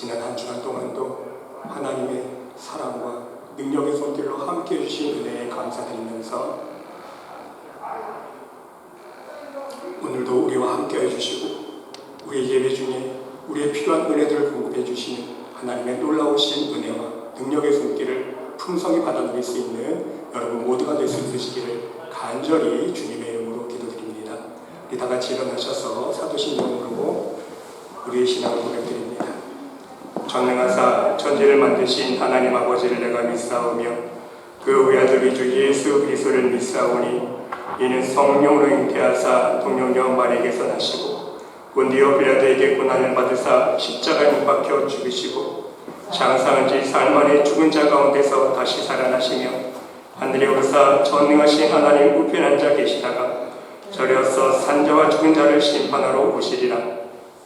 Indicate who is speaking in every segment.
Speaker 1: 지난 한 주간 동안도 하나님의 사랑과 능력의 손길로 함께 해주신 은혜에 감사드리면서 오늘도 우리와 함께 해주시고 우리의 예배 중에 우리의 필요한 은혜들을 공급해 주시는 하나님의 놀라우신 은혜와 능력의 손길을 풍성히 받아들일 수 있는 여러분 모두가 될 수 있으시기를 간절히 주님의 이름으로 기도드립니다. 우리 다 같이 일어나셔서 사도신경 부르고 우리의 신앙을 고백드립니다. 전능하사 천지를 만드신 하나님 아버지를 내가 믿사오며 그 외아들 주 예수 그리스도를 믿사오니 이는 성령으로 잉태하사 동정녀 마리아에게서 나시고 본디오 빌라도에게 고난을 받으사 십자가에 못 박혀 죽으시고 장사한 지 사흘 만에 죽은 자 가운데서 다시 살아나시며 하늘에 오르사 전능하신 하나님 우편에 앉아 계시다가 저리어서 산자와 죽은 자를 심판하러 오시리라.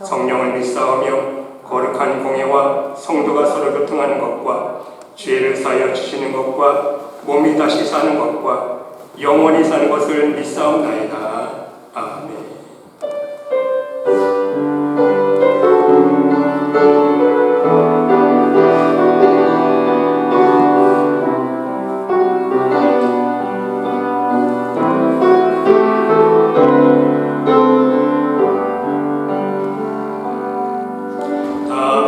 Speaker 1: 성령을 믿사오며 거룩한 공예와 성도가 서로 교통하는 것과 죄를 사하여 주시는 것과 몸이 다시 사는 것과 영원히 사는 것을 믿사옵나이다. 아멘.
Speaker 2: 나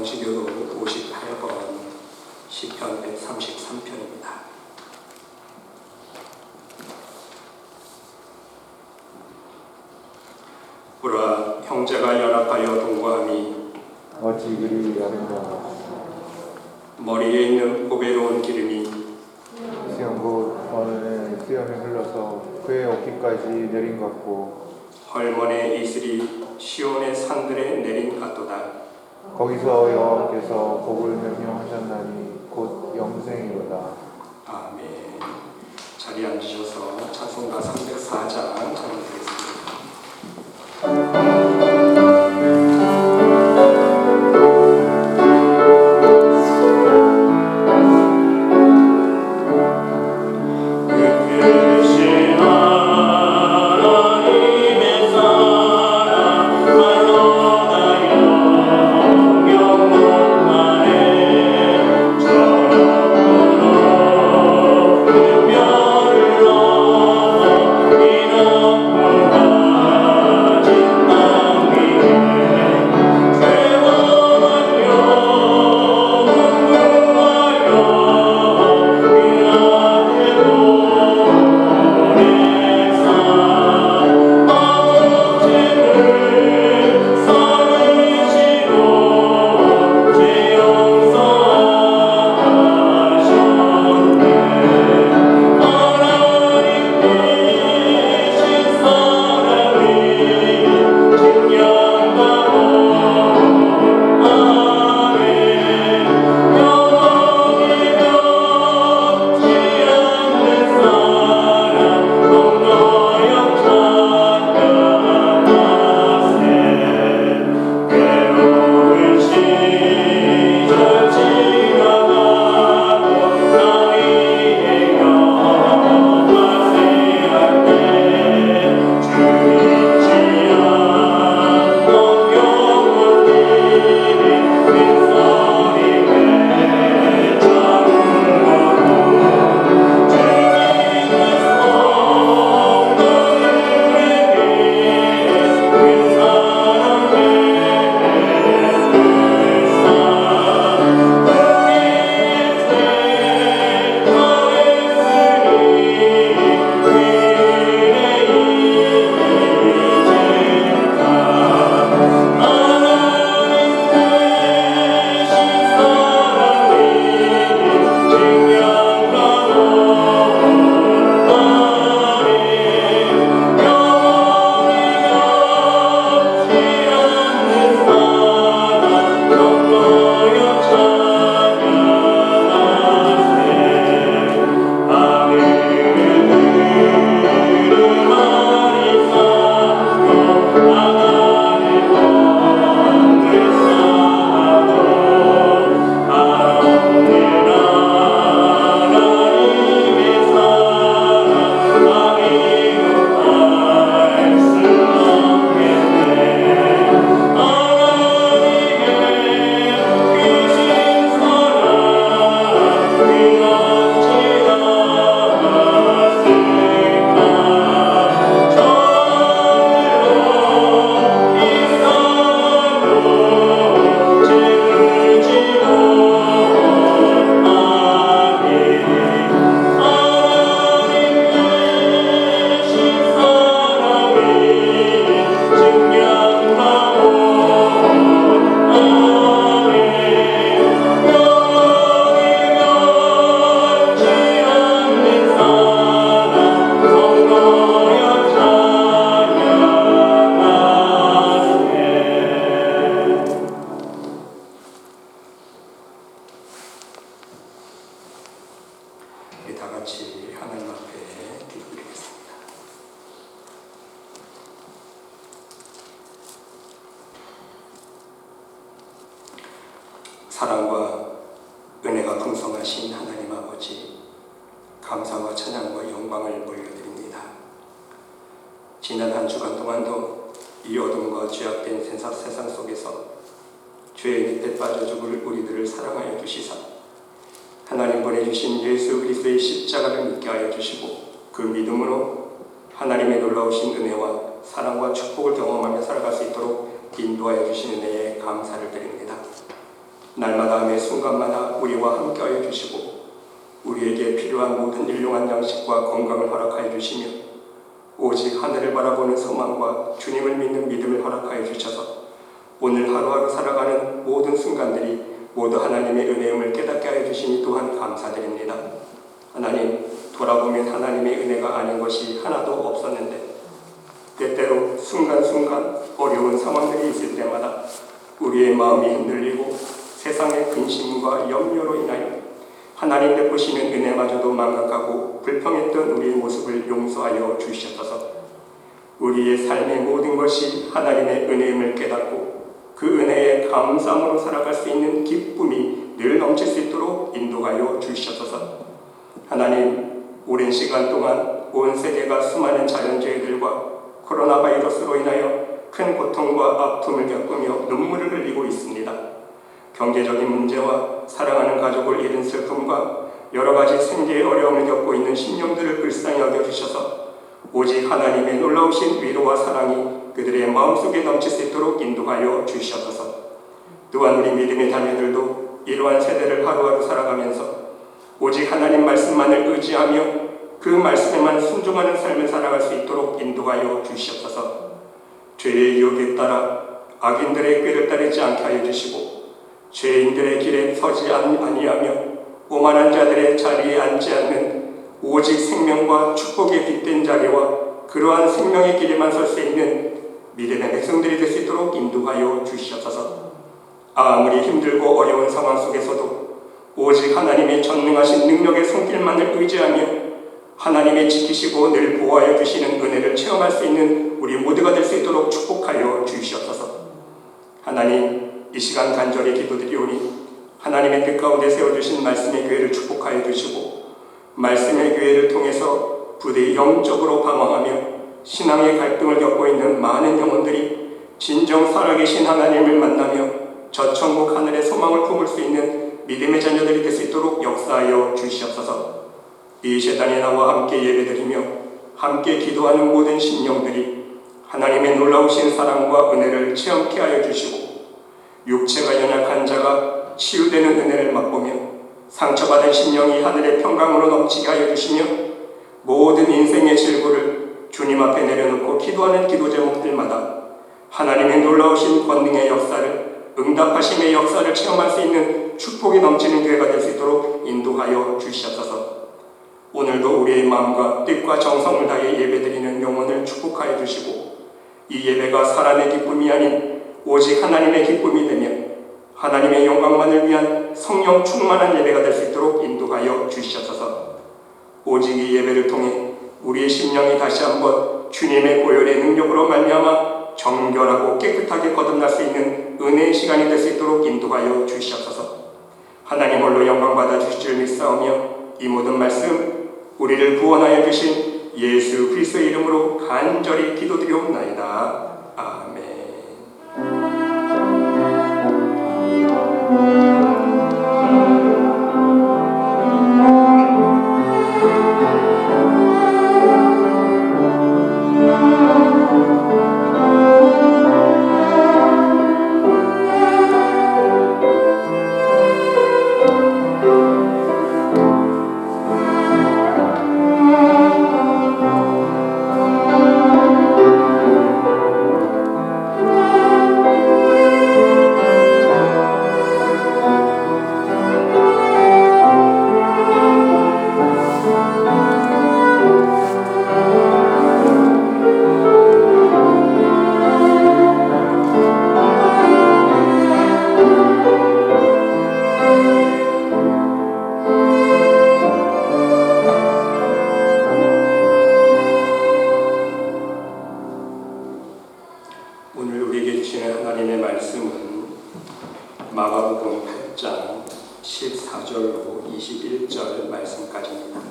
Speaker 1: 정식으로 58번 시편 133편입니다. 보라, 형제가 연합하여 동거함이
Speaker 2: 어찌 그리 아름다워.
Speaker 1: 머리에 있는 보배로운 기름이
Speaker 2: 시온 곧 어느 수염이 흘러서 그의 어깨까지 내린 것 같고
Speaker 1: 헐몬의 이슬이 시온의 산들에 내린 같도다.
Speaker 2: 거기서 여호와께서 복을 명령하셨나니 곧 영생이로다.
Speaker 1: 아멘. 자리에 앉으셔서 찬송가 304장 찬송드리겠습니다. 다 같이 하나님 앞에 기도드리겠습니다. 사랑과 은혜가 풍성하신 하나님 아버지, 감사와 찬양과 영광을 올려드립니다. 지난 한 주간 동안도 이 어둠과 죄악된 세상 속에서 죄의 밑에 빠져 죽을 우리들을 사랑하여 주시사 하나님 보내주신 예수 그리스도의 십자가를 믿게 하여 주시고 그 믿음으로 하나님의 놀라우신 은혜와 사랑과 축복을 경험하며 살아갈 수 있도록 인도하여 주신 은혜에 감사를 드립니다. 날마다 매 순간마다 우리와 함께하여 주시고 우리에게 필요한 모든 일용한 양식과 건강을 허락하여 주시며 오직 하늘을 바라보는 소망과 주님을 믿는 믿음을 허락하여 주셔서 오늘 하루하루 살아가는 모든 순간들이 모두 하나님의 은혜임을 깨닫게 하여 주시니 또한 감사드립니다. 하나님, 돌아보면 하나님의 은혜가 아닌 것이 하나도 없었는데 때때로 순간순간 어려운 상황들이 있을 때마다 우리의 마음이 흔들리고 세상의 근심과 염려로 인하여 하나님 베푸시는 은혜마저도 망각하고 불평했던 우리의 모습을 용서하여 주시옵소서. 우리의 삶의 모든 것이 하나님의 은혜임을 깨닫고 그 은혜에 감사함으로 살아갈 수 있는 기쁨이 늘 넘칠 수 있도록 인도하여 주시옵소서. 하나님, 오랜 시간 동안 온 세계가 수많은 자연재해들과 코로나 바이러스로 인하여 큰 고통과 아픔을 겪으며 눈물을 흘리고 있습니다. 경제적인 문제와 사랑하는 가족을 잃은 슬픔과 여러 가지 생계의 어려움을 겪고 있는 심령들을 불쌍히 여겨주셔서 오직 하나님의 놀라우신 위로와 사랑이 그들의 마음속에 넘칠 수 있도록 인도하여 주시옵소서. 또한 우리 믿음의 자녀들도 이러한 세대를 하루하루 살아가면서 오직 하나님 말씀만을 의지하며 그 말씀에만 순종하는 삶을 살아갈 수 있도록 인도하여 주시옵소서. 죄의 유혹에 따라 악인들의 꾀를 따르지 않게 하여 주시고 죄인들의 길에 서지 아니하며 오만한 자들의 자리에 앉지 않는 오직 생명과 축복에 빗댄 자리와 그러한 생명의 길에만 설 수 있는 믿음의 백성들이 될 수 있도록 인도하여 주시옵소서. 아무리 힘들고 어려운 상황 속에서도 오직 하나님의 전능하신 능력의 손길만을 의지하며 하나님의 지키시고 늘 보호하여 주시는 은혜를 체험할 수 있는 우리 모두가 될 수 있도록 축복하여 주시옵소서. 하나님, 이 시간 간절히 기도드리오니 하나님의 뜻 가운데 세워주신 말씀의 교회를 축복하여 주시고 말씀의 교회를 통해서 부디 영적으로 방황하며 신앙의 갈등을 겪고 있는 많은 영혼들이 진정 살아계신 하나님을 만나며 저 천국 하늘의 소망을 품을 수 있는 믿음의 자녀들이 될 수 있도록 역사하여 주시옵소서. 이 시간에 나와 함께 예배드리며 함께 기도하는 모든 심령들이 하나님의 놀라우신 사랑과 은혜를 체험케 하여 주시고 육체가 연약한 자가 치유되는 은혜를 맛보며 상처받은 심령이 하늘의 평강으로 넘치게 하여 주시며 모든 인생의 질고를 주님 앞에 내려놓고 기도하는 기도 제목들마다 하나님의 놀라우신 권능의 역사를 응답하심의 역사를 체험할 수 있는 축복이 넘치는 교회가 될 수 있도록 인도하여 주시옵소서. 오늘도 우리의 마음과 뜻과 정성을 다해 예배드리는 영혼을 축복하여 주시고 이 예배가 사람의 기쁨이 아닌 오직 하나님의 기쁨이 되며 하나님의 영광만을 위한 성령 충만한 예배가 될 수 있도록 인도하여 주시옵소서. 오직 이 예배를 통해 우리의 심령이 다시 한번 주님의 보혈의 능력으로 말미암아 정결하고 깨끗하게 거듭날 수 있는 은혜의 시간이 될 수 있도록 인도하여 주시옵소서. 하나님 홀로 영광 받아 주실 줄 믿사오며 이 모든 말씀 우리를 구원하여 주신 예수 그리스도의 이름으로 간절히 기도드리옵나이다. 아멘. 오늘 우리에게 주시는 하나님의 말씀은 마가복음 8장 14절로 21절 말씀까지입니다.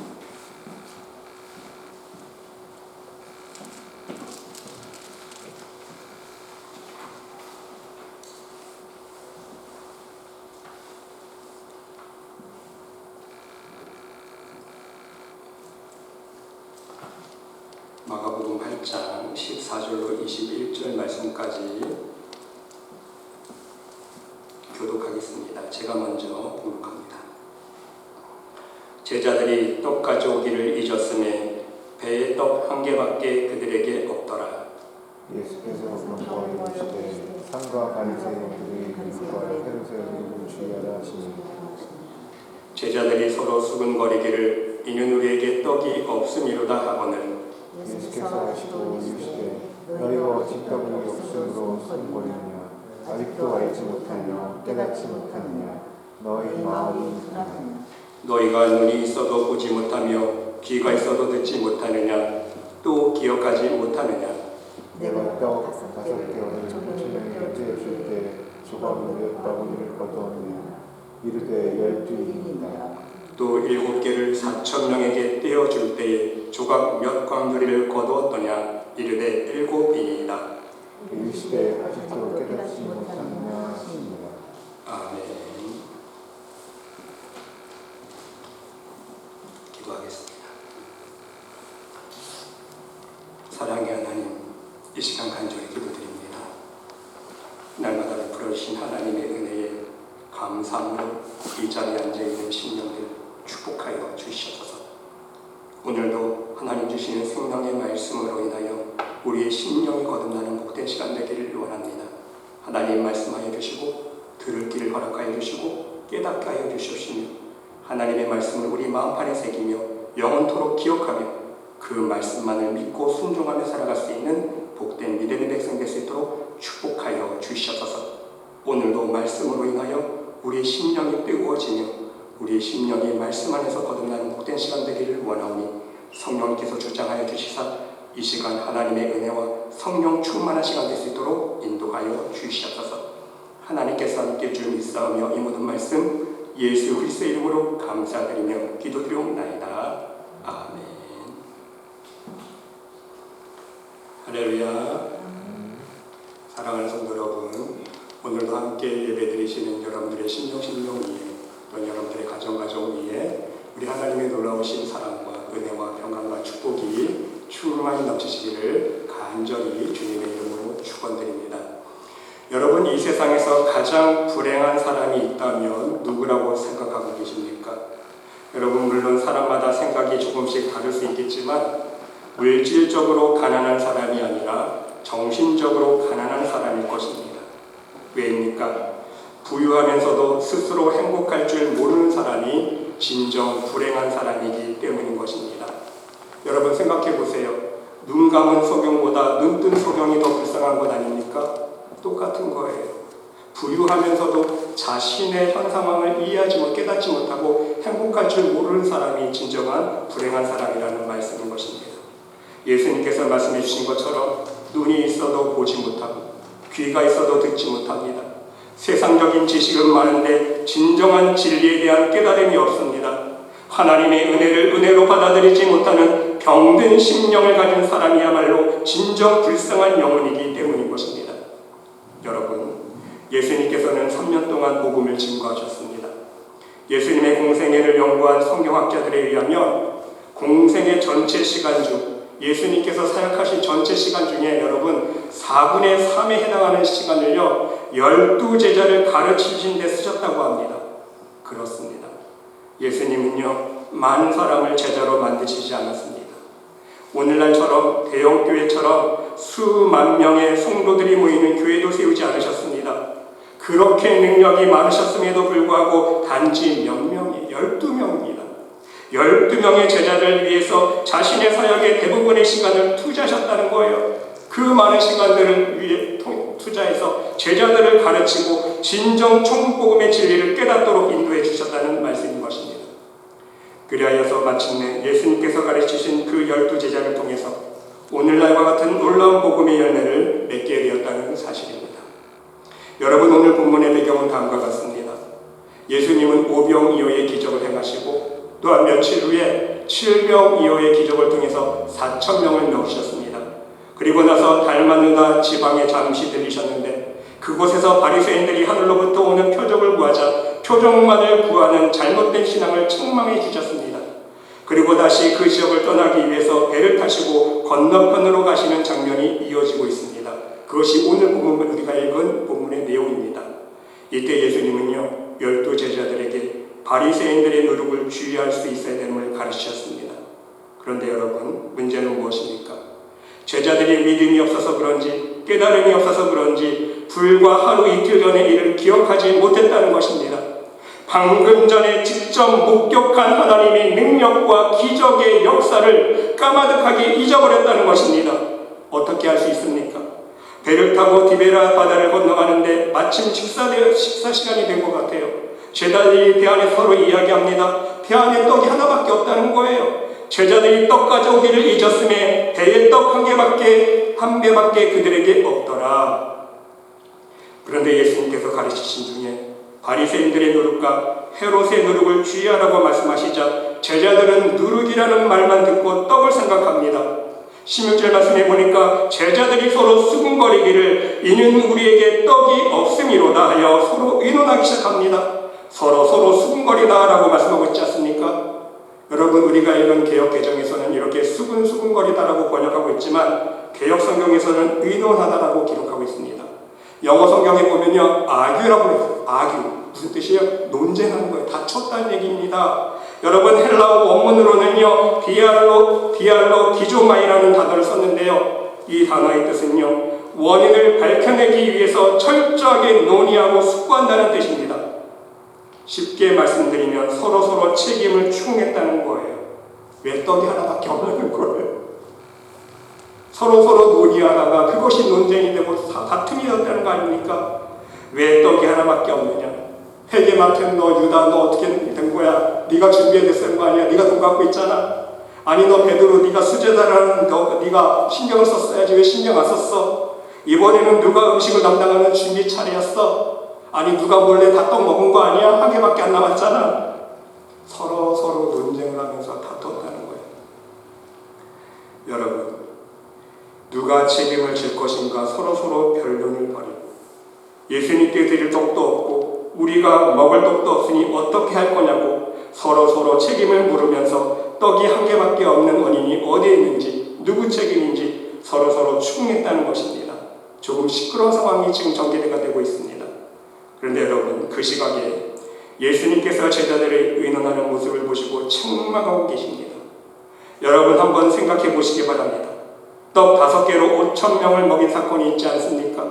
Speaker 1: 마가복음 8장 14절로 21절 말씀까지 교독하겠습니다. 제가 먼저 봉독합니다. 제자들이 떡 가져오기를 잊었음에 배에 떡 한 개밖에 그들에게 없더라.
Speaker 2: 예수께서 경고하여 이르시되 상과 바리새인들의 율법과 헤롯의 주의하라 하시니
Speaker 1: 제자들이 서로 수근거리기를 이는 우리에게 떡이 없음이로다 하거늘
Speaker 2: 예수께서 하시고 이르시되 너희가 어찌 떡이 없음으로 수근거리느냐 아직도 알지 못하며 깨닫지 못하느냐 너희 마음이 있느냐
Speaker 1: 너희가 눈이 있어도 보지 못하며 귀가 있어도 듣지 못하느냐 또 기억하지 못하느냐
Speaker 2: 내가 떡 5개월을 5,000명에게 줄 때 조각을 몇 바구니를 거두었느냐 이르되 12인이다
Speaker 1: 또 7개를 4,000명에게 떼어줄 때에 조각 몇 광주리를 거두었더냐 이르되 7인이다.
Speaker 2: 이르시되 아직도 깨닫지 못하느냐 하시니라.
Speaker 1: 아멘. 기도하겠습니다. 사랑의 하나님, 이 시간 간절히 기도드립니다. 날마다 베풀어주신 하나님의 은혜에 감사함으로 이 자리에 앉아있는 심령들 축복하여 주시옵소서. 오늘도 하나님 주시는 생명의 말씀으로 인하여 우리의 심령이 거듭나는 복된 시간 되기를 원합니다. 하나님 말씀하여 주시고 들을 길을 허락하여 주시고 깨닫게 하여 주시옵시며 하나님의 말씀을 우리 마음판에 새기며 영원토록 기억하며 그 말씀만을 믿고 순종하며 살아갈 수 있는 복된 믿음의 백성 될 수 있도록 축복하여 주시옵소서. 오늘도 말씀으로 인하여 우리의 심령이 뜨거워지며 우리의 심령이 말씀 안에서 거듭나는 복된 시간 되기를 원하오니 성령께서 주장하여 주시사 이 시간 하나님의 은혜와 성령 충만한 시간 될 수 있도록 인도하여 주시옵소서. 하나님께서 함께 줄 믿사오며 이 모든 말씀 예수 그리스도의 이름으로 감사드리며 기도드리옵나이다. 아멘. 할렐루야. 사랑하는 성도 여러분, 오늘도 함께 예배드리시는 여러분들의 심령 위에 또 여러분들의 가정 위에 우리 하나님의 놀라우신 사랑과 은혜와 평강과 축복이 충만히 넘치시기를 간절히 주님의 이름으로 축원드립니다. 여러분, 이 세상에서 가장 불행한 사람이 있다면 누구라고 생각하고 계십니까? 여러분, 물론 사람마다 생각이 조금씩 다를 수 있겠지만 물질적으로 가난한 사람이 아니라 정신적으로 가난한 사람일 것입니다. 왜입니까? 부유하면서도 스스로 행복할 줄 모르는 사람이 진정 불행한 사람이기 때문인 것입니다. 여러분 생각해 보세요. 눈 감은 소경보다 눈 뜬 소경이 더 불쌍한 것 아닙니까? 똑같은 거예요. 부유하면서도 자신의 현 상황을 이해하지 깨닫지 못하고 행복할 줄 모르는 사람이 진정한 불행한 사람이라는 말씀인 것입니다. 예수님께서 말씀해 주신 것처럼 눈이 있어도 보지 못하고 귀가 있어도 듣지 못합니다. 세상적인 지식은 많은데 진정한 진리에 대한 깨달음이 없습니다. 하나님의 은혜를 은혜로 받아들이지 못하는 병든 심령을 가진 사람이야말로 진정 불쌍한 영혼이기 때문인 것입니다. 여러분, 예수님께서는 3년 동안 복음을 증거하셨습니다. 예수님의 공생애를 연구한 성경학자들에 의하면 공생애 전체 시간 중 예수님께서 사역하신 전체 시간 중에 여러분 4분의 3에 해당하는 시간을요 12제자를 가르치신 데 쓰셨다고 합니다. 그렇습니다. 예수님은요 많은 사람을 제자로 만드시지 않았습니다. 오늘날처럼 대형교회처럼 수만 명의 성도들이 모이는 교회도 세우지 않으셨습니다. 그렇게 능력이 많으셨음에도 불구하고 단지 몇 명이 12명입니다. 12명의 제자를 위해서 자신의 사역의 대부분의 시간을 투자하셨다는 거예요. 그 많은 시간들을 위해 투자해서 제자들을 가르치고 진정 천국복음의 진리를 깨닫도록 인도해 주셨다는 말씀인 것입니다. 그리하여서 마침내 예수님께서 가르치신 그 12제자를 통해서 오늘날과 같은 놀라운 복음의 열매를 맺게 되었다는 사실입니다. 여러분, 오늘 본문의 배경은 다음과 같습니다. 예수님은 오병이어의 기적을 행하시고 또한 며칠 후에 7병이어의 기적을 통해서 4,000명을 넣으셨습니다. 그리고 나서 달마누다 지방에 잠시 들리셨는데 그곳에서 바리새인들이 하늘로부터 오는 표적을 구하자 표적만을 구하는 잘못된 신앙을 책망해 주셨습니다. 그리고 다시 그 지역을 떠나기 위해서 배를 타시고 건너편으로 가시는 장면이 이어지고 있습니다. 그것이 오늘 본문 우리가 읽은 본문의 내용입니다. 이때 예수님은 예수님은요 12 제자들에게 바리새인들의 노력을 주의할 수 있어야 됨을 가르치셨습니다. 그런데 여러분, 문제는 무엇입니까? 제자들이 믿음이 없어서 그런지 깨달음이 없어서 그런지 불과 하루 이틀 전의 일을 기억하지 못했다는 것입니다. 방금 전에 직접 목격한 하나님의 능력과 기적의 역사를 까마득하게 잊어버렸다는 것입니다. 어떻게 할 수 있습니까? 배를 타고 디베라 바다를 건너가는데 마침 식사 시간이 된 것 같아요. 제자들이 배 안에 서로 이야기합니다. 배 안에 떡이 하나밖에 없다는 거예요. 제자들이 떡 가져오기를 잊었음에 배에 떡 한 배밖에 그들에게 없더라. 그런데 예수님께서 가르치신 중에 바리새인들의 노릇과 헤롯의 노릇을 주의하라고 말씀하시자 제자들은 누룩이라는 말만 듣고 떡을 생각합니다. 16절 말씀해 보니까 제자들이 서로 수군거리기를 이는 우리에게 떡이 없음이로다 하여 서로 의논하기 시작합니다. 서로 수군거리다 라고 말씀하고 있지 않습니까? 여러분, 우리가 읽은 개역 개정에서는 이렇게 수군거리다라고 번역하고 있지만 개역 성경에서는 의논하다라고 기록하고 있습니다. 영어 성경에 보면요 아규라고 해요. 아규 무슨 뜻이에요? 논쟁하는 거예요. 다쳤다는 얘기입니다. 여러분, 헬라어 원문으로는요 디알로 디조마이라는 단어를 썼는데요, 이 단어의 뜻은요 원인을 밝혀내기 위해서 철저하게 논의하고 숙고한다는 뜻입니다. 쉽게 말씀드리면 서로 책임을 추궁했다는 거예요. 왜 떡이 하나밖에 없는 거예요? 서로 논의하다가 그것이 논쟁이 되고 다툼이 됐다는 거 아닙니까? 왜 떡이 하나밖에 없느냐? 회개 맡은 너 유다, 너 어떻게 된 거야? 네가 준비해야 거 아니야? 네가 돈 갖고 있잖아. 아니 너 베드로, 네가 수제자라는 네가 신경을 썼어야지 왜 신경 안 썼어? 이번에는 누가 음식을 담당하는 준비 차례였어? 아니 누가 몰래 다 떡 먹은 거 아니야? 한 개밖에 안 남았잖아. 서로 논쟁을 하면서 다퉜다는 거예요. 여러분, 누가 책임을 질 것인가 서로 변론을 벌이고 예수님께 드릴 떡도 없고 우리가 먹을 떡도 없으니 어떻게 할 거냐고 서로 책임을 물으면서 떡이 한 개밖에 없는 원인이 어디에 있는지 누구 책임인지 서로 추궁했다는 것입니다. 조금 시끄러운 상황이 지금 전개가 되고 있습니다. 그런데 여러분, 그 시각에 예수님께서 제자들의 의논하는 모습을 보시고 책망하고 계십니다. 여러분 한번 생각해 보시기 바랍니다. 떡 5개로 5,000명을 먹인 사건이 있지 않습니까?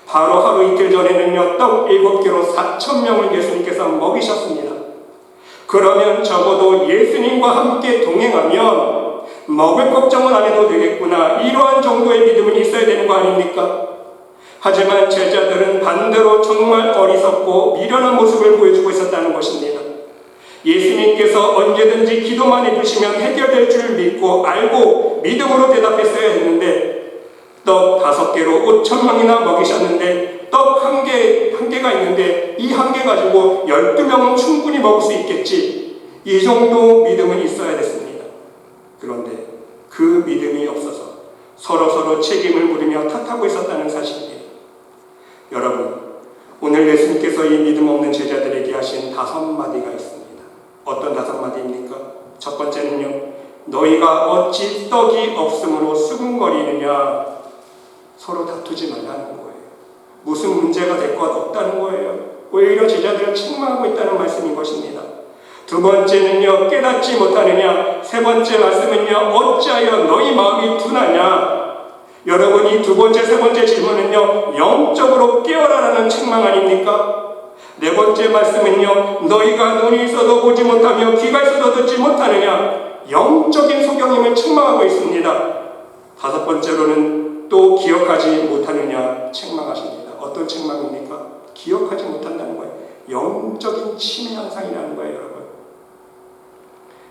Speaker 1: 바로 하루 이틀 전에는요 떡 7개로 4,000명을 예수님께서 먹이셨습니다. 그러면 적어도 예수님과 함께 동행하면 먹을 걱정은 안 해도 되겠구나, 이러한 정도의 믿음은 있어야 되는 거 아닙니까? 하지만 제자들은 반대로 정말 어리석고 미련한 모습을 보여주고 있었다는 것입니다. 예수님께서 언제든지 기도만 해주시면 해결될 줄 믿고 알고 믿음으로 대답했어야 했는데 떡 5개로 5,000명이나 먹이셨는데 떡 한 개가 있는데 이 한 개 가지고 12명은 충분히 먹을 수 있겠지, 이 정도 믿음은 있어야 됐습니다. 그런데 그 믿음이 없어서 서로 책임을 물으며 탓하고 있었다는 사실이에요. 여러분, 오늘 예수님께서 이 믿음 없는 제자들에게 하신 5마디가 있습니다. 어떤 5마디입니까? 첫 번째는요, 너희가 어찌 떡이 없음으로 수군거리느냐. 서로 다투지 말라는 거예요. 무슨 문제가 될 것 없다는 거예요. 오히려 제자들을 책망하고 있다는 말씀인 것입니다. 두 번째는요, 깨닫지 못하느냐. 세 번째 말씀은요, 어찌하여 너희 마음이 둔하냐. 여러분, 이 두 번째, 세 번째 질문은요, 영적으로 깨어라라는 책망 아닙니까? 네 번째 말씀은요, 너희가 눈이 있어도 보지 못하며 귀가 있어도 듣지 못하느냐. 영적인 소경임을 책망하고 있습니다. 다섯 번째로는 또 기억하지 못하느냐 책망하십니다. 어떤 책망입니까? 기억하지 못한다는 거예요. 영적인 침해 현상이라는 거예요,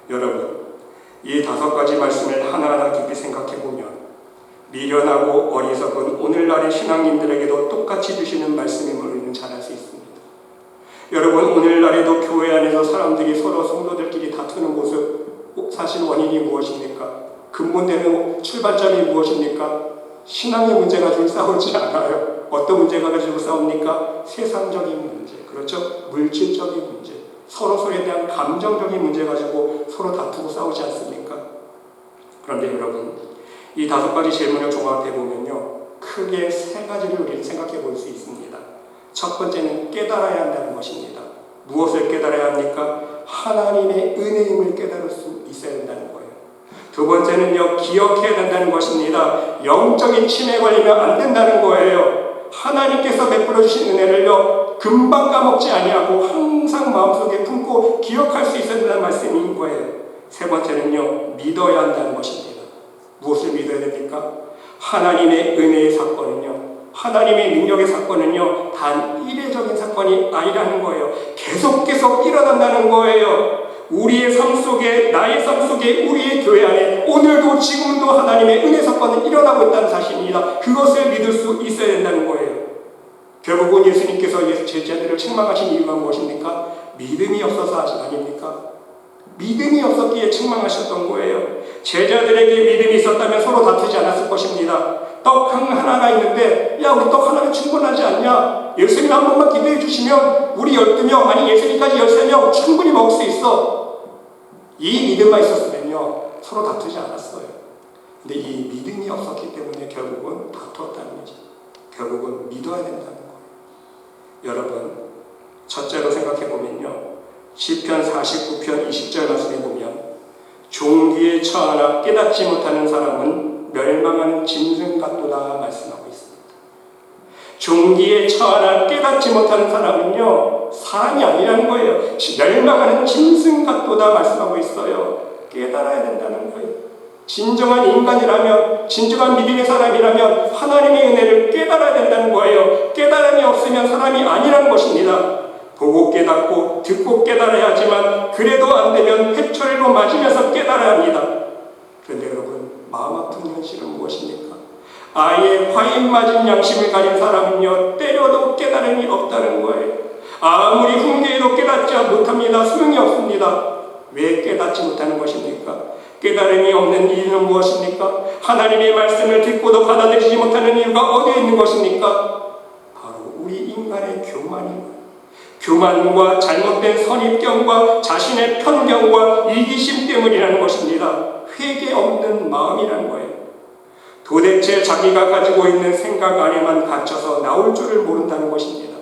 Speaker 1: 여러분. 이 5가지 말씀을 하나하나 깊이 생각해보면 미련하고 어리석은 오늘날의 신앙인들에게도 똑같이 주시는 말씀임을 우리는 잘 알 수 있습니다. 여러분, 오늘날에도 교회 안에서 사람들이 서로 성도들끼리 다투는 모습, 사실 원인이 무엇입니까? 근본되는 출발점이 무엇입니까? 신앙의 문제 가지고 싸우지 않아요. 어떤 문제가 가지고 싸웁니까? 세상적인 문제, 그렇죠? 물질적인 문제, 서로에 대한 감정적인 문제 가지고 서로 다투고 싸우지 않습니까? 그런데 여러분, 이 5가지 질문을 종합해보면요, 크게 3가지를 우리는 생각해 볼 수 있습니다. 첫 번째는 깨달아야 한다는 것입니다. 무엇을 깨달아야 합니까? 하나님의 은혜임을 깨달을 수 있어야 된다는 거예요. 두 번째는요, 기억해야 된다는 것입니다. 영적인 침해에 걸리면 안 된다는 거예요. 하나님께서 베풀어 주신 은혜를요, 금방 까먹지 아니하고 항상 마음속에 품고 기억할 수 있어야 된다는 말씀인 거예요. 세 번째는요, 믿어야 한다는 것입니다. 무엇을 믿어야 됩니까? 하나님의 은혜의 사건은요, 하나님의 능력의 사건은요, 단 이례적인 사건이 아니라는 거예요. 계속 일어난다는 거예요. 우리의 삶 속에, 나의 삶 속에, 우리의 교회 안에 오늘도 지금도 하나님의 은혜 사건은 일어나고 있다는 사실입니다. 그것을 믿을 수 있어야 된다는 거예요. 결국은 예수님께서 제자들을 책망하신 이유가 무엇입니까? 믿음이 없어서 아닙니까? 믿음이 없었기에 책망하셨던 거예요. 제자들에게 믿음이 있었다면 서로 다투지 않았을 것입니다. 떡 하나가 있는데, 야, 우리 떡 하나면 충분하지 않냐? 예수님 한 번만 기도해 주시면 우리 12명, 아니 예수님까지 13명 충분히 먹을 수 있어. 이 믿음만 있었으면요, 서로 다투지 않았어요. 근데 이 믿음이 없었기 때문에 결국은 다투었다는 거죠. 결국은 믿어야 된다는 거예요. 여러분, 첫째로 생각해 보면요, 시편 49편 20절 말씀에 보면 종기에 처하나 깨닫지 못하는 사람은 멸망하는 짐승 같도다 말씀하고 있습니다. 종기에 처하나 깨닫지 못하는 사람은요, 사람이 아니라는 거예요. 멸망하는 짐승 같도다 말씀하고 있어요. 깨달아야 된다는 거예요. 진정한 인간이라면, 진정한 믿음의 사람이라면 하나님의 은혜를 깨달아야 된다는 거예요. 깨달음이 없으면 사람이 아니라는 것입니다. 보고 깨닫고 듣고 깨달아야 하지만 그래도 안 되면 회초리로 맞으면서 깨달아야 합니다. 그런데 여러분, 마음 아픈 현실은 무엇입니까? 아예 화인 맞은 양심을 가진 사람은요, 때려도 깨달음이 없다는 거예요. 아무리 훈계해도 깨닫지 못합니다. 소용이 없습니다. 왜 깨닫지 못하는 것입니까? 깨달음이 없는 이유는 무엇입니까? 하나님의 말씀을 듣고도 받아들이지 못하는 이유가 어디에 있는 것입니까? 바로 우리 인간의 교만입니다. 교만과 잘못된 선입견과 자신의 편견과 이기심 때문이라는 것입니다. 회개 없는 마음이라는 거예요. 도대체 자기가 가지고 있는 생각 안에만 갇혀서 나올 줄을 모른다는 것입니다.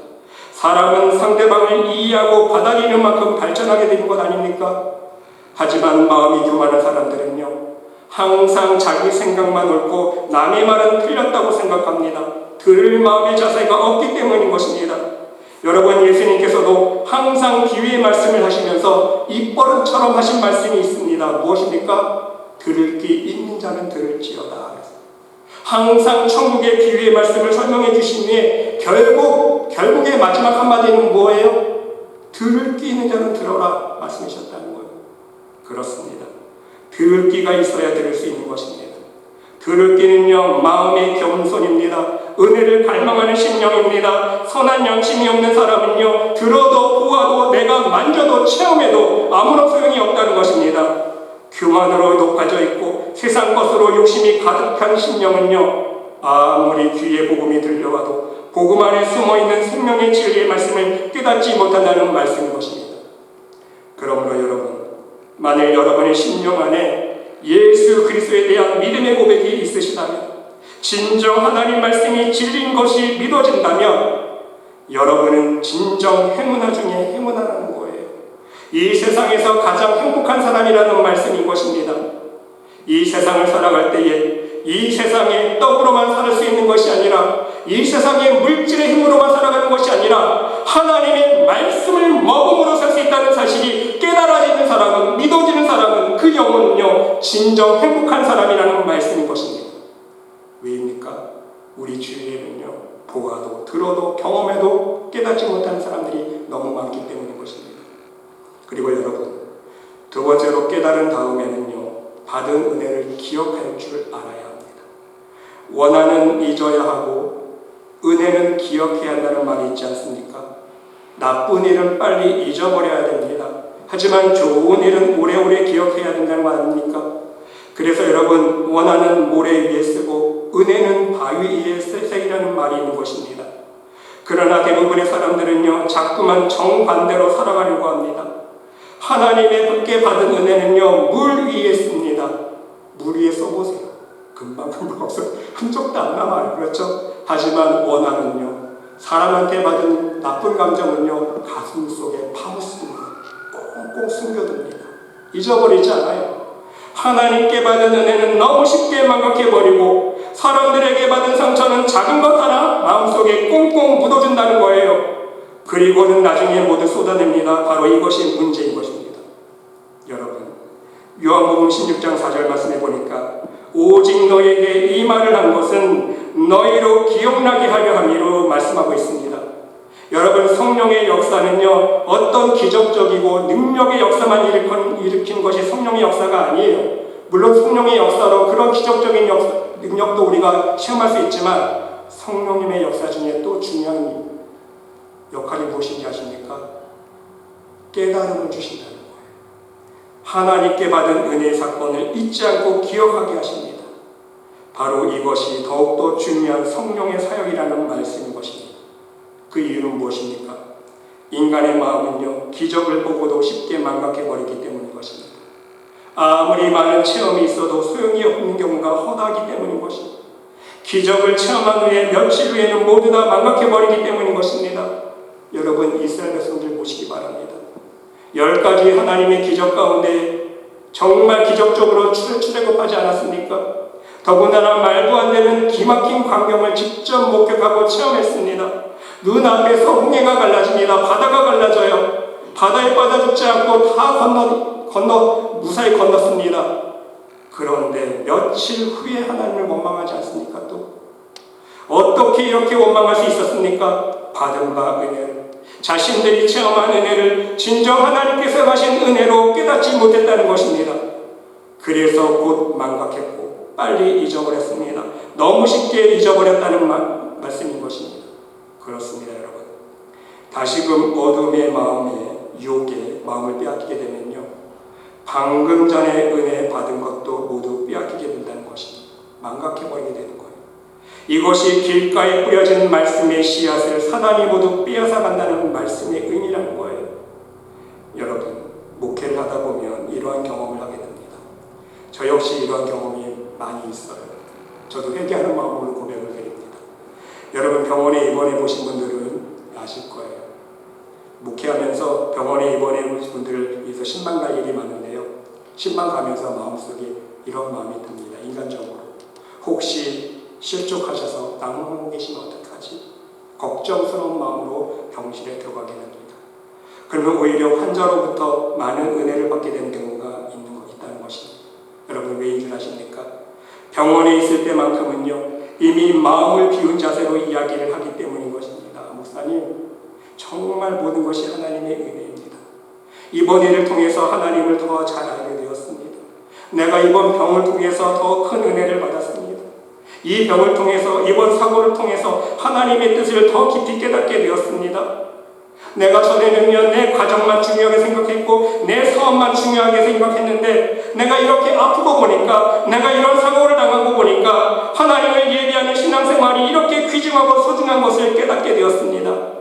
Speaker 1: 사람은 상대방을 이해하고 받아들이는 만큼 발전하게 되는 것 아닙니까? 하지만 마음이 교만한 사람들은요, 항상 자기 생각만 옳고 남의 말은 틀렸다고 생각합니다. 들을 마음의 자세가 없기 때문인 것입니다. 여러분, 예수님께서도 항상 비유의 말씀을 하시면서 입버릇처럼 하신 말씀이 있습니다. 무엇입니까? 들을 귀 있는 자는 들을지어다. 항상 천국의 비유의 말씀을 설명해 주신 후에 결국의 마지막 한마디는 뭐예요? 들을 귀 있는 자는 들어라 말씀하셨다는 거예요. 그렇습니다. 들을 귀가 있어야 들을 수 있는 것입니다. 들을 귀는요, 마음의 겸손입니다. 은혜를 갈망하는 심령입니다. 선한 양심이 없는 사람은요, 들어도 보아도 내가 만져도 체험해도 아무런 소용이 없다는 것입니다. 교만으로 높아져 있고 세상 것으로 욕심이 가득한 심령은요, 아무리 귀에 복음이 들려와도 복음 안에 숨어있는 생명의 진리의 말씀을 깨닫지 못한다는 말씀인 것입니다. 그러므로 여러분, 만일 여러분의 심령 안에 예수 그리스도에 대한 믿음의 고백이 있으시다면, 진정 하나님 말씀이 진리인 것이 믿어진다면 여러분은 진정 행운아 중에 행운아라는 거예요. 이 세상에서 가장 행복한 사람이라는 말씀인 것입니다. 이 세상을 살아갈 때에 이 세상의 떡으로만 살 수 있는 것이 아니라, 이 세상의 물질의 힘으로만 살아가는 것이 아니라 하나님의 말씀을 먹음으로 살 수 있다는 사실이 깨달아지는 사람은, 믿어지는 사람은 그 영혼은요, 진정 행복한 사람이라는 말씀인 것입니다. 왜입니까? 우리 주위에는요, 보아도 들어도 경험해도 깨닫지 못하는 사람들이 너무 많기 때문인 것입니다. 그리고 여러분, 두 번째로 깨달은 다음에는요, 받은 은혜를 기억할 줄 알아야 합니다. 원한은 잊어야 하고 은혜는 기억해야 한다는 말이 있지 않습니까? 나쁜 일은 빨리 잊어버려야 됩니다. 하지만 좋은 일은 오래오래 기억해야 된다는 거 아닙니까? 그래서 여러분, 원한은 모래 위에 쓰고 은혜는 바위 위에 쓰이라는 말이 있는 것입니다. 그러나 대부분의 사람들은요, 자꾸만 정반대로 살아가려고 합니다. 하나님께 받은 은혜는요, 물 위에 씁니다. 물 위에 써보세요. 금방 없어요. 흔적도 안 남아요. 그렇죠? 하지만 원한은요, 사람한테 받은 나쁜 감정은요, 가슴 속에 파묻혀 꼭 숨겨둡니다. 잊어버리지 않아요. 하나님께 받은 은혜는 너무 쉽게 망각해버리고 사람들에게 받은 상처는 작은 것 하나 마음속에 꽁꽁 묻어준다는 거예요. 그리고는 나중에 모두 쏟아냅니다. 바로 이것이 문제인 것입니다. 여러분, 요한복음 16장 4절 말씀해 보니까 오직 너에게 이 말을 한 것은 너희로 기억나게 하려 함이로 말씀하고 있습니다. 여러분, 성령의 역사는요, 어떤 기적적이고 능력의 역사만 일으킨 것이 성령의 역사가 아니에요. 물론 성령의 역사로 그런 기적적인 능력도 우리가 시험할 수 있지만 성령님의 역사 중에 또 중요한 역할이 무엇인지 아십니까? 깨달음을 주신다는 거예요. 하나님께 받은 은혜의 사건을 잊지 않고 기억하게 하십니다. 바로 이것이 더욱더 중요한 성령의 사역이라는 말씀인 것입니다. 그 이유는 무엇입니까? 인간의 마음은요, 기적을 보고도 쉽게 망각해버리기 때문인 것입니다. 아무리 많은 체험이 있어도 소용이 없는 경우가 허다하기 때문인 것입니다. 기적을 체험한 후에 며칠 후에는 모두 다 망각해버리기 때문인 것입니다. 여러분, 이스라엘 백성들 보시기 바랍니다. 10가지 하나님의 기적 가운데 정말 기적적으로 출애굽하지 않았습니까? 더군다나 말도 안 되는 기막힌 광경을 직접 목격하고 체험했습니다. 눈앞에서 홍해가 갈라집니다. 바다가 갈라져요. 바다에 빠져 죽지 않고 다 무사히 건넜습니다. 그런데 며칠 후에 하나님을 원망하지 않습니까? 또 어떻게 이렇게 원망할 수 있었습니까? 받은 바 은혜를, 자신들이 체험한 은혜를 진정 하나님께서 가신 은혜로 깨닫지 못했다는 것입니다. 그래서 곧 망각했고 빨리 잊어버렸습니다. 너무 쉽게 잊어버렸다는 말씀인 것입니다. 그렇습니다, 여러분. 다시금 어둠의 마음에 유혹에 마음을 빼앗기게 되면요, 방금 전에 은혜 받은 것도 모두 빼앗기게 된다는 것입니다. 망각해버리게 되는 거예요. 이것이 길가에 뿌려진 말씀의 씨앗을 사단이 모두 빼앗아 간다는 말씀의 의미라는 거예요. 여러분, 목회를 하다 보면 이러한 경험을 하게 됩니다. 저 역시 이러한 경험이 많이 있어요. 저도 회개하는 마음으로 고백을 드립니다. 여러분, 병원에 입원해 보신 분들은 아실 거예요. 목회하면서 병원에 입원해 보신 분들을 위해서 신방 갈 일이 많은데요, 신방 가면서 마음속에 이런 마음이 듭니다. 인간적으로 혹시 실족하셔서 낭망하고 계시면 어떡하지? 걱정스러운 마음으로 병실에 들어가게 됩니다. 그러면 오히려 환자로부터 많은 은혜를 받게 되는 경우가 있다는 것입니다. 여러분, 왜인 줄 아십니까? 병원에 있을 때만큼은요, 이미 마음을 비운 자세로 이야기를 하기 때문인 것입니다. 목사님, 정말 모든 것이 하나님의 은혜입니다. 이번 일을 통해서 하나님을 더 잘 알게 되었습니다. 내가 이번 병을 통해서 더 큰 은혜를 받았습니다. 이 병을 통해서, 이번 사고를 통해서 하나님의 뜻을 더 깊이 깨닫게 되었습니다. 내가 전에는요, 내 가정만 중요하게 생각했고 내 사업만 중요하게 생각했는데 내가 이렇게 아프고 보니까, 내가 이런 사고를 당하고 보니까 하나님을 예배하는 신앙생활이 이렇게 귀중하고 소중한 것을 깨닫게 되었습니다.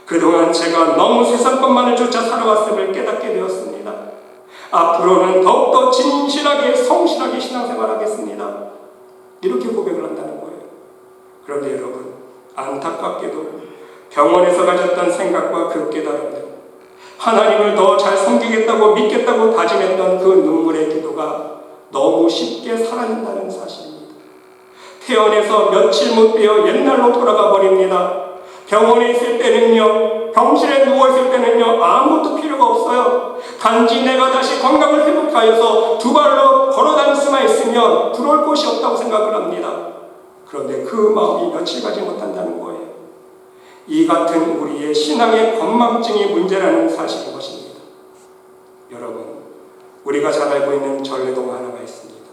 Speaker 1: 그동안 제가 너무 세상 것만을 쫓아 살아왔음을 깨닫게 되었습니다. 앞으로는 더욱더 진실하게 성실하게 신앙생활하겠습니다. 이렇게 고백을 한다는 거예요. 그런데 여러분, 안타깝게도 병원에서 가졌던 생각과 그 깨달음들, 하나님을 더 잘 섬기겠다고 믿겠다고 다짐했던 그 눈물의 기도가 너무 쉽게 사라진다는 사실입니다. 퇴원해서 며칠 못 되어 옛날로 돌아가 버립니다. 병원에 있을 때는요, 병실에 누워있을 때는요, 아무것도 필요가 없어요. 단지 내가 다시 건강을 회복하여서 두 발로 걸어다닐 수만 있으면 부러울 곳이 없다고 생각을 합니다. 그런데 그 마음이 며칠 가지 못한다는 거예요. 이 같은 우리의 신앙의 건망증이 문제라는 사실인 것입니다. 여러분, 우리가 잘 알고 있는 전래동 하나가 있습니다.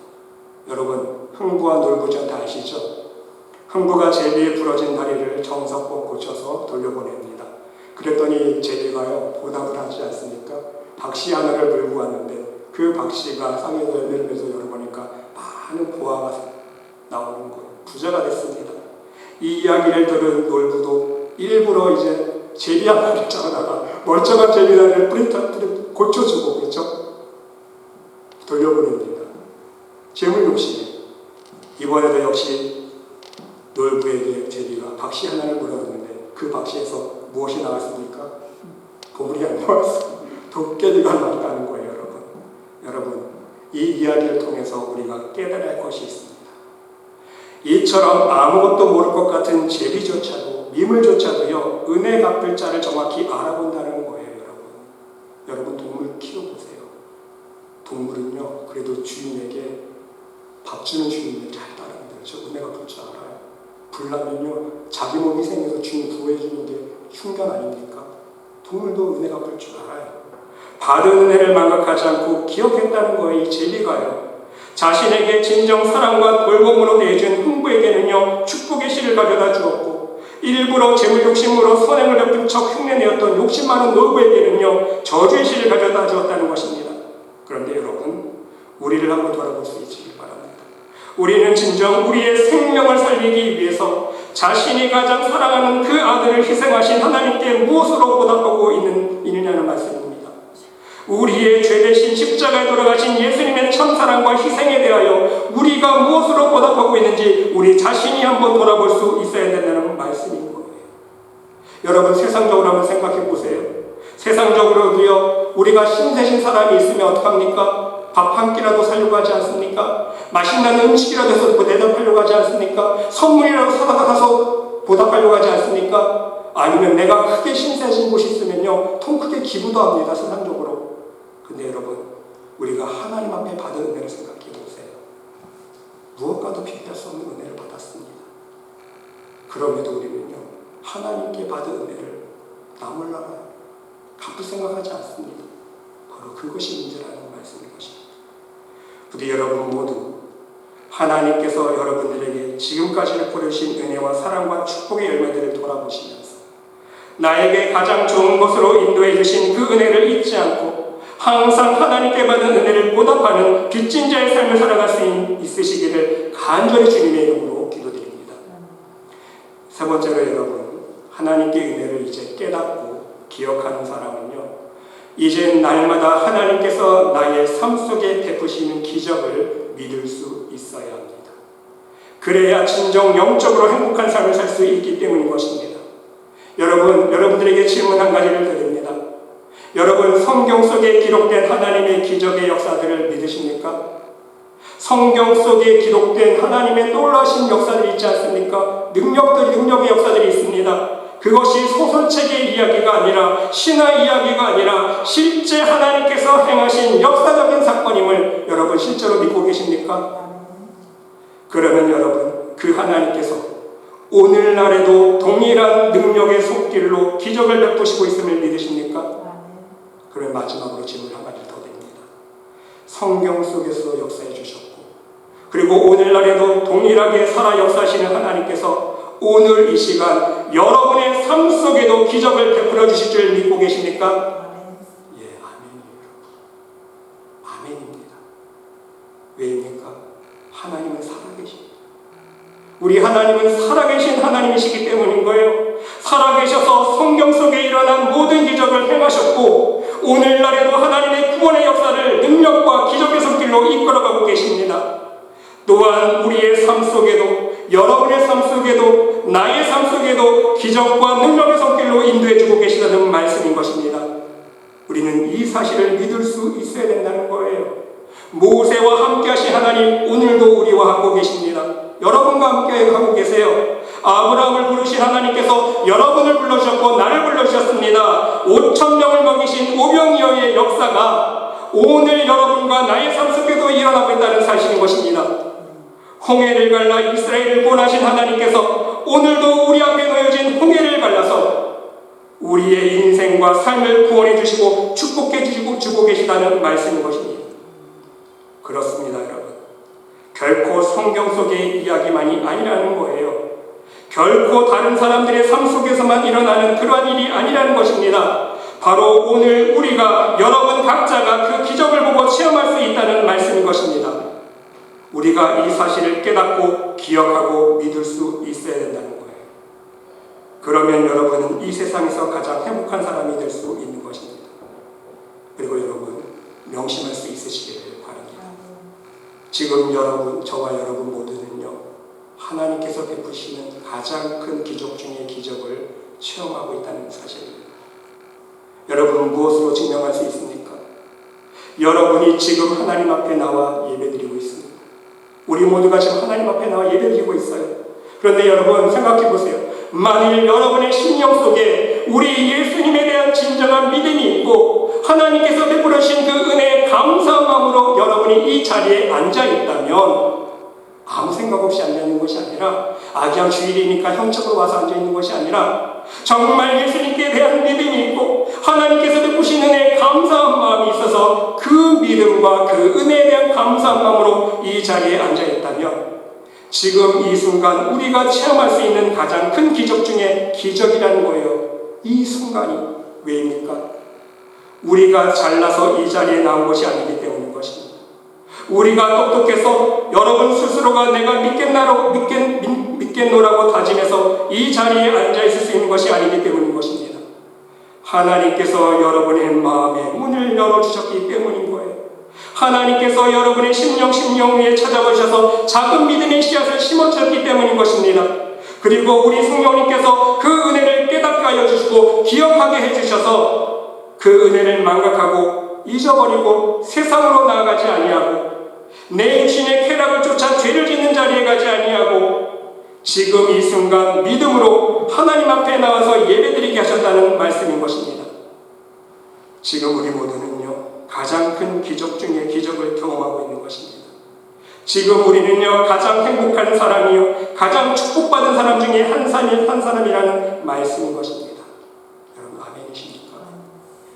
Speaker 1: 여러분, 흥부와 놀부전 다 아시죠? 흥부가 제비의 부러진 다리를 정석껏 고쳐서 돌려보냅니다. 그랬더니 제비가요, 보답을 하지 않습니까? 박씨 하나를 물고 왔는데 그 박씨가 쌍에서 열매를 맺어 열어보니까 많은 보화가 나오는 거예요. 부자가 됐습니다. 이 이야기를 들은 놀부도 일부러 이제 제비 하나를 잡아다가 멀쩡한 제비 다리를 고쳐주고, 그렇죠? 돌려보냅니다. 재물 욕심이. 이번에도 역시 놀부에게 제비가 박씨 하나를 물어봤는데 그 박씨에서 무엇이 나왔습니까? 보물이 안 나왔어요. 도깨비가 났다는 거예요, 여러분. 여러분, 이 이야기를 통해서 우리가 깨달아야 할 것이 있습니다. 이처럼 아무것도 모를 것 같은 제비조차도, 미물조차도요, 은혜 갚을 자를 정확히 알아본다는 거예요, 여러분. 여러분, 동물 키워보세요. 동물은요, 그래도 주인에게 밥 주는 주인을 잘 따릅니다. 저 은혜 갚을 줄 알아요. 불나면요, 자기 몸 희생해서 주인 구해주는 게 흉견 아닙니까? 동물도 은혜 갚을 줄 알아요. 받은 은혜를 망각하지 않고 기억했다는 거예요, 이 제비가요. 자신에게 진정 사랑과 돌봄으로 대해준 흥부에게는요, 축복의 씨를 가져다 주었고, 일부러 재물 욕심으로 선행을 베푼 척 흉내내었던 욕심 많은 노부에게는요, 저주의 씨를 가져다 주었다는 것입니다. 그런데 여러분, 우리를 한번 돌아볼 수 있기를 바랍니다. 우리는 진정 우리의 생명을 살리기 위해서 자신이 가장 사랑하는 그 아들을 희생하신 하나님께 무엇으로 보답하고 있느냐는 말씀입니다. 우리의 죄 대신 십자가에 돌아가신 예수님의 참사랑과 희생에 대하여 우리가 무엇으로 보답하고 있는지 우리 자신이 한번 돌아볼 수 있어야 된다는 말씀인 거예요. 여러분, 세상적으로 한번 생각해 보세요. 세상적으로도요, 우리가 신세신 사람이 있으면 어떡합니까? 밥 한 끼라도 사려고 하지 않습니까? 맛있는 음식이라도 해서 대접하려고 하지 않습니까? 선물이라도 사다 가서 보답하려고 하지 않습니까? 아니면 내가 크게 신세진 곳이 있으면요, 통 크게 기부도 합니다, 세상적으로. 근데 여러분, 우리가 하나님 앞에 받은 은혜를 생각해 보세요. 무엇과도 비교할 수 없는 은혜를 받았습니다. 그럼에도 우리는요, 하나님께 받은 은혜를 나 몰라라 갚을 생각하지 않습니다. 바로 그것이 문제라는 말씀인 것입니다. 부디 여러분 모두 하나님께서 여러분들에게 지금까지를 보여주신 은혜와 사랑과 축복의 열매들을 돌아보시면서 나에게 가장 좋은 것으로 인도해 주신 그 은혜를 잊지 않고 항상 하나님께 받은 은혜를 보답하는 빚진 자의 삶을 살아갈 수 있으시기를 간절히 주님의 이름으로 기도드립니다. 세 번째로 여러분, 하나님께 은혜를 이제 깨닫고 기억하는 사람은요, 이제 날마다 하나님께서 나의 삶 속에 베푸시는 기적을 믿을 수 있어야 합니다. 그래야 진정 영적으로 행복한 삶을 살 수 있기 때문인 것입니다. 여러분들에게 질문 한 가지를 드립니다. 여러분, 성경 속에 기록된 하나님의 기적의 역사들을 믿으십니까? 성경 속에 기록된 하나님의 놀라신 역사들이 있지 않습니까? 능력의 역사들이 있습니다. 그것이 소설책의 이야기가 아니라 신화의 이야기가 아니라 실제 하나님께서 행하신 역사적인 사건임을 여러분 실제로 믿고 계십니까? 그러면 여러분, 그 하나님께서 오늘날에도 동일한 능력의 손길로 기적을 베푸시고 있음을 믿으십니까? 그럼 마지막으로 질문 한 가지 더 드립니다. 성경 속에서 역사해 주셨고, 그리고 오늘날에도 동일하게 살아 역사하시는 하나님께서 오늘 이 시간 여러분의 삶 속에도 기적을 베풀어 주실 줄 믿고 계십니까? 예, 아멘입니다. 아멘입니다. 왜입니까? 하나님은 살아계십니다. 우리 하나님은 살아계신 하나님이시기 때문인 거예요. 살아계셔서 성경 속에 일어난 모든 기적을 행하셨고, 오늘날에도 하나님의 구원의 역사를 능력과 기적의 손길로 이끌어가고 계십니다. 또한 우리의 삶 속에도, 여러분의 삶 속에도, 나의 삶 속에도 기적과 능력의 손길로 인도해주고 계시다는 말씀인 것입니다. 우리는 이 사실을 믿을 수 있어야 된다는 거예요. 모세와 함께 하신 하나님, 오늘도 우리와 하고 계십니다. 여러분과 함께 하고 계세요. 아브라함을 부르신 하나님께서 여러분을 불러주셨고 나를 불러주셨습니다. 5,000명을 먹이신 오병이어의 역사가 오늘 여러분과 나의 삶 속에도 일어나고 있다는 사실인 것입니다. 홍해를 갈라 이스라엘을 구원하신 하나님께서 오늘도 우리 앞에 놓여진 홍해를 갈라서 우리의 인생과 삶을 구원해 주시고 축복해 주고 계시다는 말씀인 것입니다. 그렇습니다, 여러분. 결코 성경 속의 이야기만이 아니라는 거예요. 결코 다른 사람들의 삶 속에서만 일어나는 그러한 일이 아니라는 것입니다. 바로 오늘 우리가, 여러분 각자가 그 기적을 보고 체험할 수 있다는 말씀인 것입니다. 우리가 이 사실을 깨닫고 기억하고 믿을 수 있어야 된다는 거예요. 그러면 여러분은 이 세상에서 가장 행복한 사람이 될 수 있는 것입니다. 그리고 여러분, 명심할 수 있으시기를 바랍니다. 지금 여러분, 저와 여러분 모두는요, 하나님께서 베푸시는 가장 큰 기적 중의 기적을 체험하고 있다는 사실입니다. 여러분, 무엇으로 증명할 수 있습니까? 여러분이 지금 하나님 앞에 나와 예배드리고 있습니다. 우리 모두가 지금 하나님 앞에 나와 예배드리고 있어요. 그런데 여러분 생각해 보세요. 만일 여러분의 심령 속에 우리 예수님에 대한 진정한 믿음이 있고 하나님께서 베풀어 주신 그 은혜에 감사한 마음으로 여러분이 이 자리에 앉아 있다면 아무 생각 없이 앉아 있는 것이 아니라 그냥 주일이니까 형식으로 와서 앉아 있는 것이 아니라 정말 예수님께 대한 믿음이 있고 하나님께서 베푸신 은혜에 감사한 마음이 있어서 그 믿음과 그 은혜에 대한 감사한 마음으로 이 자리에 앉아 있다면 지금 이 순간 우리가 체험할 수 있는 가장 큰 기적 중에 기적이라는 거예요. 이 순간이 왜입니까? 우리가 잘나서 이 자리에 나온 것이 아니기 때문인 것입니다. 우리가 똑똑해서 여러분 스스로가 내가 믿겠노라고 다짐해서 이 자리에 앉아 있을 수 있는 것이 아니기 때문인 것입니다. 하나님께서 여러분의 마음에 문을 열어주셨기 때문인 거예요. 하나님께서 여러분의 심령 위에 찾아오셔서 작은 믿음의 씨앗을 심어주셨기 때문인 것입니다. 그리고 우리 성령님께서 그 은혜를 깨닫게 하여 주시고 기억하게 해주셔서 그 은혜를 망각하고 잊어버리고 세상으로 나아가지 아니하고 내 육신의 쾌락을 쫓아 죄를 짓는 자리에 가지 아니하고 지금 이 순간 믿음으로 하나님 앞에 나와서 예배드리게 하셨다는 말씀인 것입니다. 지금 우리 모두는요 가장 큰 기적 중에 기적을 경험하고 있는 것입니다. 지금 우리는요 가장 행복한 사람이요 가장 축복받은 사람 중에 한 사람이라는 말씀인 것입니다. 여러분 아멘이십니까?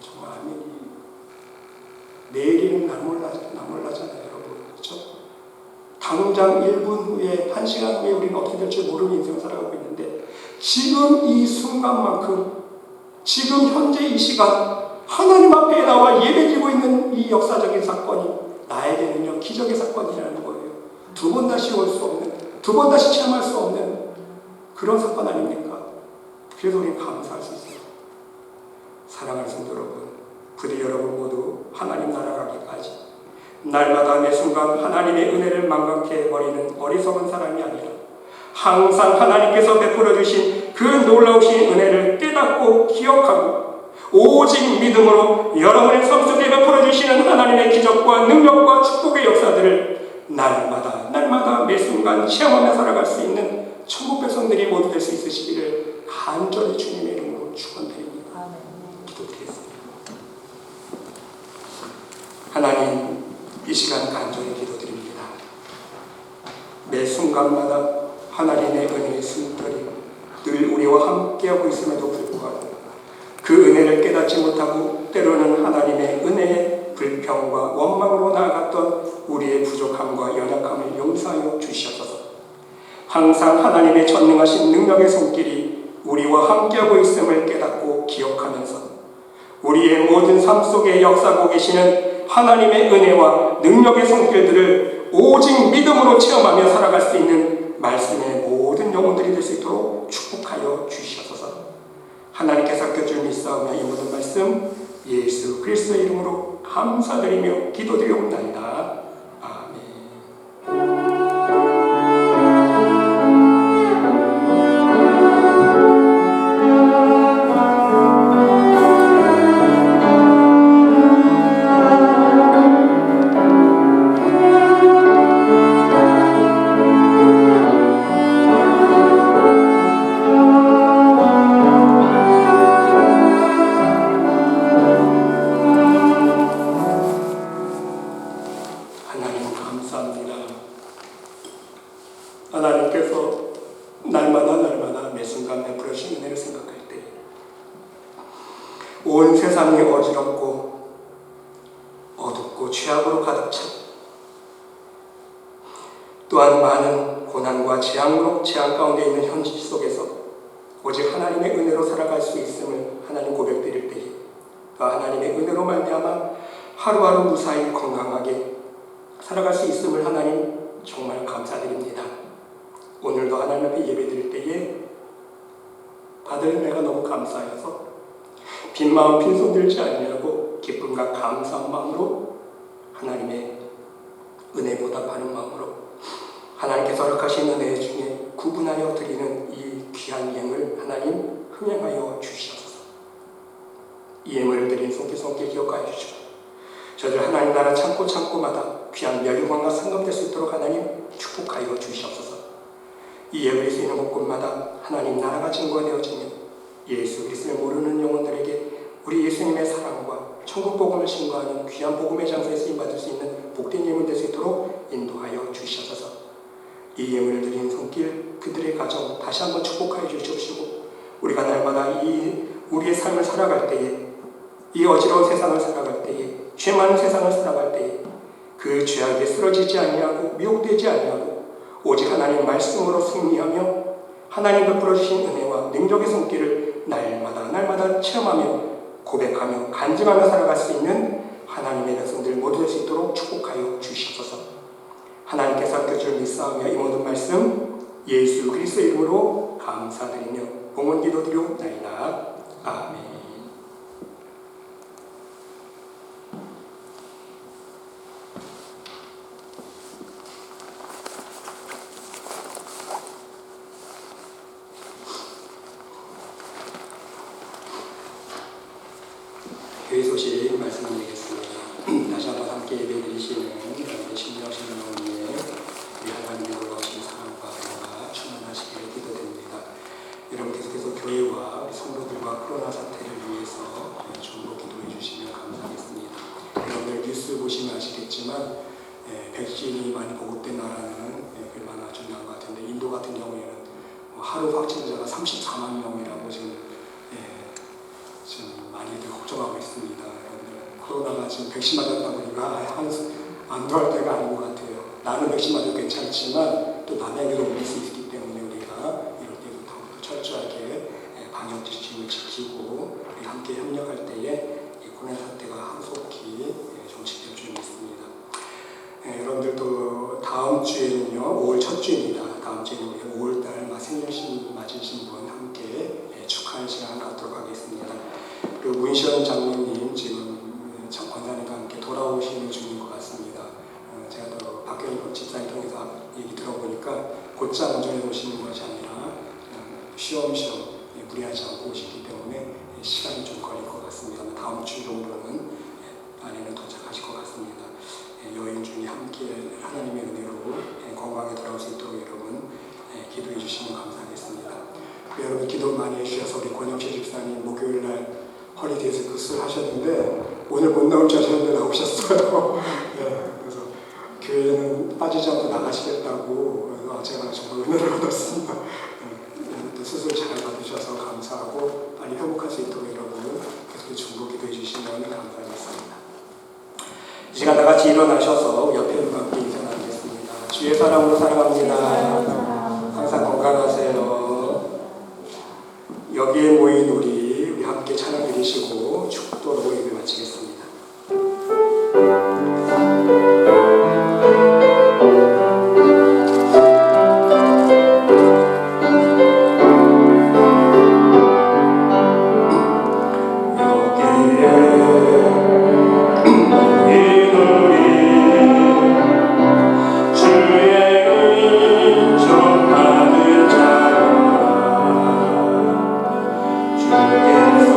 Speaker 1: 정말 아멘이에요. 내일은 날 몰라잖아요 여러분. 그렇죠? 당장 1분 후에 1시간 후에 우리는 어떻게 될지 모르는 인생을 살아가고 있는데 지금 이 순간만큼 지금 현재 이 시간 하나님 앞에 나와 예배드리고 있는 이 역사적인 사건이 나에게는요 기적의 사건이라는 거예요. 두 번 다시 올 수 없는, 두 번 다시 체험할 수 없는 그런 사건 아닙니까? 그래서 우리는 감사할 수 있어요. 사랑하는 성도 여러분, 부디 여러분 모두 하나님 나라 가기까지 날마다 매 순간 하나님의 은혜를 망각해 버리는 어리석은 사람이 아니라 항상 하나님께서 베풀어 주신 그 놀라우신 은혜를 깨닫고 기억하고 오직 믿음으로 여러분의 삶 속에 베풀어 주시는 하나님의 기적과 능력과 축복의 역사들을 날마다 매 순간 체험하며 살아갈 수 있는 천국 백성들이 모두 될 수 있으시기를 간절히 주님의 이름으로 축원드립니다. 기도드리겠습니다. 하나님, 이 시간 간절히 기도드립니다. 매 순간마다 하나님의 은혜의 숨결이 늘 우리와 함께하고 있음에도 불구하고 그 은혜를 깨닫지 못하고 때로는 하나님의 은혜의 불평과 원망으로 나아갔던 우리의 부족함과 연약함을 용서하여 주시옵소서. 항상 하나님의 전능하신 능력의 손길이 우리와 함께하고 있음을 깨닫고 기억하면서 우리의 모든 삶 속에 역사하고 계시는 하나님의 은혜와 능력의 손길들을 오직 믿음으로 체험하며 살아갈 수 있는 말씀의 모든 영혼들이 될 수 있도록 축복하여 주시옵소서. 하나님께서 곁을 믿사오며 이 모든 말씀 예수 그리스도의 이름으로 감사드리며 기도드리옵나이다. 아멘. 하나님께서 날마다 매 순간 베풀어 주신 은혜를 생각할 때 온 세상이 어지럽고 어둡고 죄악으로 가득 차 또한 많은 고난과 재앙 가운데 있는 현실 속에서 오직 하나님의 은혜로 살아갈 수 있음을 하나님 고백드릴 때에 또 하나님의 은혜로 말미암아 하루하루 무사히 건강하게 살아갈 수 있음을 하나님 정말 감사드립니다. 오늘도 하나님 앞에 예배드릴 때에 받을 은혜가 너무 감사해서 빈마음 빈손 들지 아니하고 기쁨과 감사한 마음으로 하나님의 은혜 보답하는 마음으로 하나님께서 허락하신 은혜 중에 구분하여 드리는 이 귀한 예물 하나님 흥행하여 주시옵소서. 이 예물을 드린 손길 기억하여 주시고 저희들 하나님 나라 참고마다 귀한 멸류관과 상급될 수 있도록 하나님 축복하여 주시옵소서. 이 예배를 쓰이는 곳곳마다 하나님 나라가 증거되어지면 예수 그리스도를 모르는 영혼들에게 우리 예수님의 사랑과 천국 복음을 증거하는 귀한 복음의 장소에 쓰임받을 수 있는 복된 예물 될 수 있도록 인도하여 주시옵소서. 이 예물을 드리는 손길 그들의 가정 다시 한번 축복하여 주시옵시고, 우리가 날마다 우리의 삶을 살아갈 때에, 이 어지러운 세상을 살아갈 때에, 죄 많은 세상을 살아갈 때에 그 죄악에 쓰러지지 아니하고 미혹되지 아니하고 오직 하나님의 말씀으로 승리하며 하나님 베풀어 주신 은혜와 능력의 손길을 날마다 체험하며 고백하며 간증하며 살아갈 수 있는 하나님의 백성들 모두 될 수 있도록 축복하여 주시옵소서. 하나님께서 함께 주를 믿사오며 이 모든 말씀 예수 그리스도 이름으로 감사드리며 봉헌 기도드리옵나이다. 아멘. 교회 소식 말씀드리겠습니다. 다시 한번 함께 예배드리시는 여러분의 신명하신 영혼에 우리 하나님의 놀라우신 사랑과 은혜가 충만하시기를 기도드립니다. 여러분 계속해서 교회와 우리 성도들과 코로나 사태를 위해서 중보 기도해 주시면 감사하겠습니다. 여러분들 뉴스 보시면 아시겠지만 백신이 많이 보급된 나라는 얼마나 중요한 것 같은데, 인도 같은 경우에는 하루 확진자가 34만 명이라고 지금 많이들 걱정하고 있습니다. 코로나가 지금 백신 맞았다 보니까 안도할 때가 아닌 것 같아요. 나는 백신 맞아도 괜찮지만 또 남에게도 옮길 수 있기 때문에 우리가 이럴 때부터 철저하게 방역 지침을 지키고 우리 함께 협력할 때에 이 코로나 사태가 한속히 종식될 줄 믿습니다. 여러분들도 다음 주에는요, 5월 첫 주입니다. 다음 주에는 우리 5월달 생일신 맞으신 분 함께 축하하는 시간 갖도록 하겠습니다. 그리고 문시원 장로님 지금 권사님과 함께 돌아오시는 중인 것 같습니다. 제가 또 박경희 집사님 통해서 얘기 들어보니까 곧장 운전해 오시는 것이 아니라 쉬엄쉬엄 무리하지 않고 오시기 때문에 시간이 좀 걸릴 것 같습니다. 다음 주 정도는 안에는 도착하실 것 같습니다. 여행 중에 함께 하나님의 은혜로 건강에 돌아올 수 있도록 여러분 기도해 주시면 감사하겠습니다. 여러분 기도 많이 해주셔서 우리 권영실 집사님 목요일날 허리데이에서 굿을 하셨는데 오늘 못 나올 줄 아셨는데 나오셨어요. 그래서 교회는 빠지지 않고 나가시겠다고 제가 정말 은혜를 얻었습니다. 수술 잘 받으셔서 감사하고 빨리 회복할 수 있도록 여러분 계속 중보 기도해 주시면 감사하겠습니다. 이 시간 다 같이 일어나셔서 옆에 분과 함께 인사 나누겠습니다. 주의 사랑으로 사랑합니다. 항상 건강하세요. 여기에 모인 우리 함께 찬양 드리시고 축도로 예배 마치겠습니다.
Speaker 3: 주께서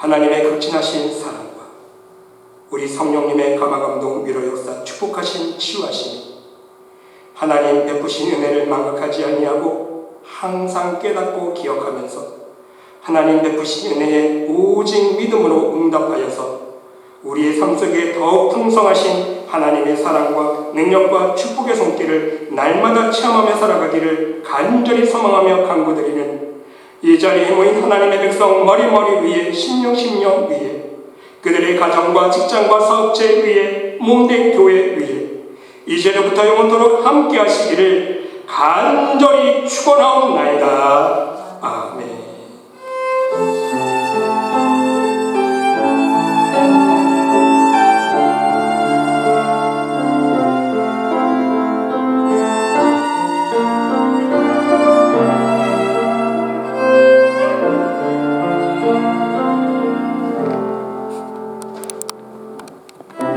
Speaker 1: 하나님의 극진하신 사랑과 우리 성령님의 감화감동 위로 역사 축복하신 치유하심이 하나님 베푸신 은혜를 망각하지 아니하고 항상 깨닫고 기억하면서 하나님 베푸신 은혜에 오직 믿음으로 응답하여서 우리의 삶 속에 더욱 풍성하신 하나님의 사랑과 능력과 축복의 손길을 날마다 체험하며 살아가기를 간절히 소망하며 간구드리는 이 자리에 모인 하나님의 백성 머리머리 위에 심령 위에 그들의 가정과 직장과 사업체 위에 몸된 교회 위에 이제로부터 영원토록 함께 하시기를 간절히 축원하옵나이다. 아멘.